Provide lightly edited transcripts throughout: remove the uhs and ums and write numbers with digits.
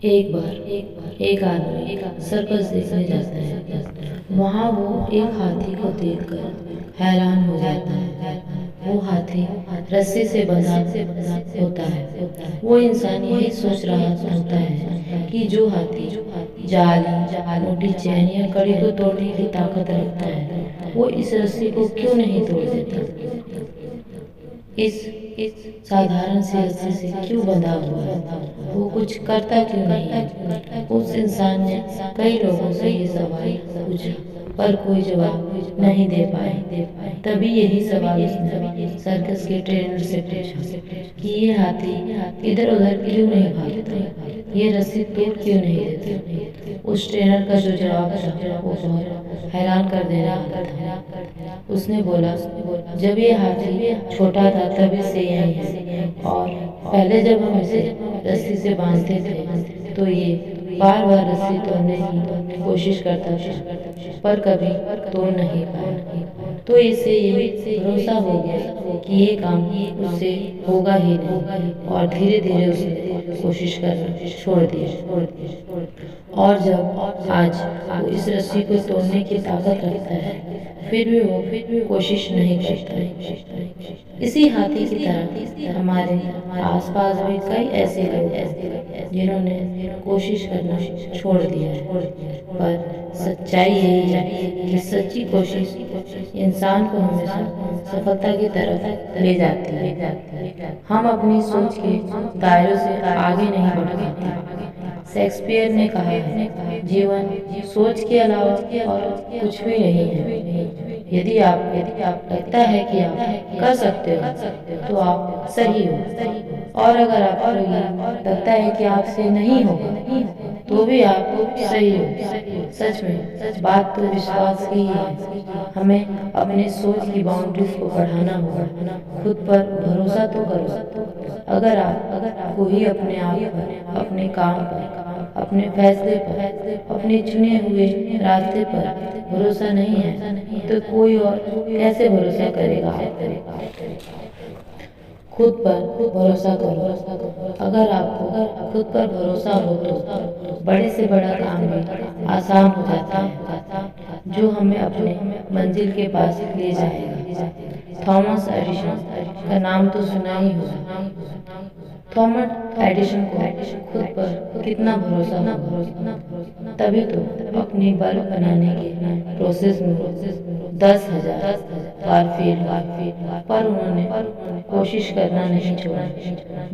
एक आदमी सर्कस देखने जाता है। वहाँ वो एक हाथी को देखकर हैरान हो जाता है। वो हाथी रस्सी से बंधा होता है। वो इंसान यही सोच रहा होता है कि जो हाथी जाल, मोटी चैन या कड़ी को तोड़ने की ताकत रखता है, वो इस रस्सी को क्यों नहीं तोड़ देता। इस साधारण सी रस्सी से क्यों बंधा हुआ है, वो कुछ करता क्यों नहीं है। उस इंसान ने कई लोगों से ये सवाल पूछा, पर कोई जवाब नहीं दे पाए। तभी यही सवाल उसने सर्कस के ट्रेनर से पूछा कि ये हाथी इधर उधर क्यों नहीं भागता, ये रस्सी तोड़ क्यों नहीं देता। उस ट्रेनर का जो जवाब था वो बहुत हैरान कर देने वाला था। उसने बोला, जब ये हाथी छोटा था तभी से यही है, और पहले जब हम इसे रस्सी से बांधते थे तो ये बार बार रस्सी तोड़ने की कोशिश करता था, पर कभी तोड़ नहीं पाया। तो इसे ये भरोसा हो गया कि ये काम उससे होगा ही नहीं, और धीरे धीरे उसने कोशिश करना छोड़ दिया। और जब आज वो इस रस्सी को तोड़ने की ताकत रखता है, फिर भी वो कोशिश नहीं करता। इसी हाथी की तरह हमारे आसपास भी कई ऐसे लोग हैं जिन्होंने कोशिश करना छोड़ दिया है, पर सच्चाई यही है कि सच्ची कोशिश इंसान को हमेशा सफलता की तरफ ले जाती है। हम अपनी सोच के दायरों से आगे नहीं बढ़ पाते। शेक्सपियर ने कहा है, जीवन सोच के अलावा और कुछ भी नहीं है। यदि आप लगता है कि आप कर सकते हो तो आप सही हो, और अगर आपको ये लगता है कि आपसे नहीं होगा तो भी आप सही हो। सच में बात तो विश्वास की ही है। हमें अपने सोच की बाउंड्रीज को बढ़ाना होगा। खुद पर भरोसा तो करो। अगर कोई अपने आप पर, अपने काम पर, अपने फैसले पर, अपने चुने हुए रास्ते पर भरोसा नहीं है तो कोई और कैसे भरोसा करेगा आप पर। खुद पर भरोसा करो। अगर आपको खुद पर भरोसा हो तो बड़े से बड़ा काम भी आसान हो जाता है, जो हमें अपने मंजिल के पास ले जाएगा। थॉमस एडिसन का नाम तो सुना ही होगा। थॉमस एडिसन को खुद पर कितना भरोसा होगा, तभी तो अपनी बल्ब बनाने के प्रोसेस में 10,000 बार फेल हुए, पर उन्होंने कोशिश करना नहीं छोड़ा।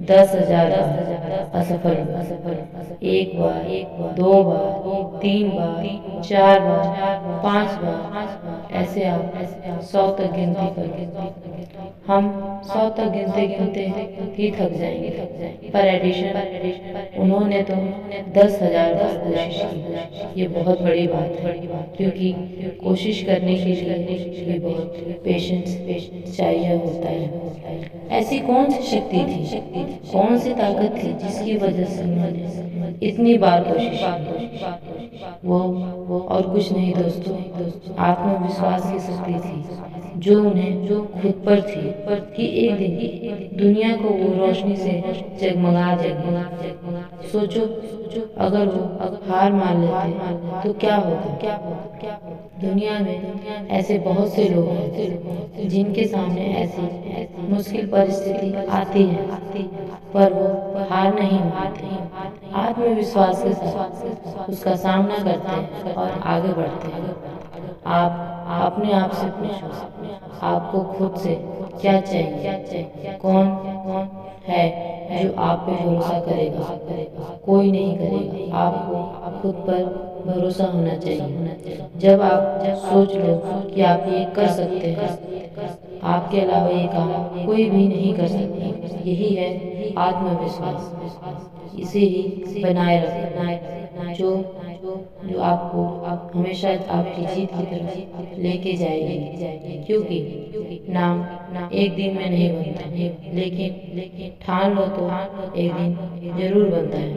10,000 बार असफल हुए। एक बार, दो बार, 3 बार, 4 बार, 5 बार, ऐसे आप 100 तक गिनती कर। हम 100 तक गिनते गिनते ही थक जाएंगे, पर एडिशन उन्होंने तो 10,000 बार कोशिश की। ये बहुत बड़ी बात है, क्योंकि कोशिश करने के लिए भी बहुत पेशेंस चाहिए होता है। ऐसी कौन सी शक्ति थी, कौन सी ताकत थी जिसकी वजह से उन्होंने इतनी बार कोशिश की। वो और कुछ नहीं दोस्तों, आत्मविश्वास की शक्ति थी जो उन्हें खुद पर थी कि एक दिन दुनिया को वो रोशनी से जगमगा देगी। सोचो, अगर वो हार मान लेते तो क्या होता। दुनिया में ऐसे बहुत से लोग हैं जिनके सामने ऐसी मुश्किल परिस्थिति आती है, पर वो हार नहीं मानते। आत्मविश्वास के साथ उसका सामना करते हैं और आगे बढ़ते हैं। आप अपने आप से पूछो, आपको खुद से क्या चाहिए। कौन है जो आप पे भरोसा करेगा। कोई नहीं करेगा। आपको खुद पर भरोसा होना चाहिए। जब आप सोच लो कि आप ये कर सकते हैं, आपके अलावा ये काम कोई भी नहीं कर सकता, यही है आत्मविश्वास। इसे ही बनाए रखना, जो आपको हमेशा आपकी जीत की तरफ लेके जाएगी। क्योंकि नाम एक दिन में नहीं बनता, लेकिन ठान लो तो एक दिन जरूर बनता है।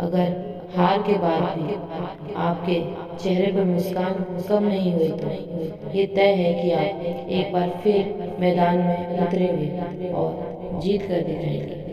अगर हार के बाद भी आपके चेहरे पर मुस्कान कम नहीं हुई तो ये तय है कि आप एक बार फिर मैदान में उतरेंगे और जीत कर दिखाएंगे।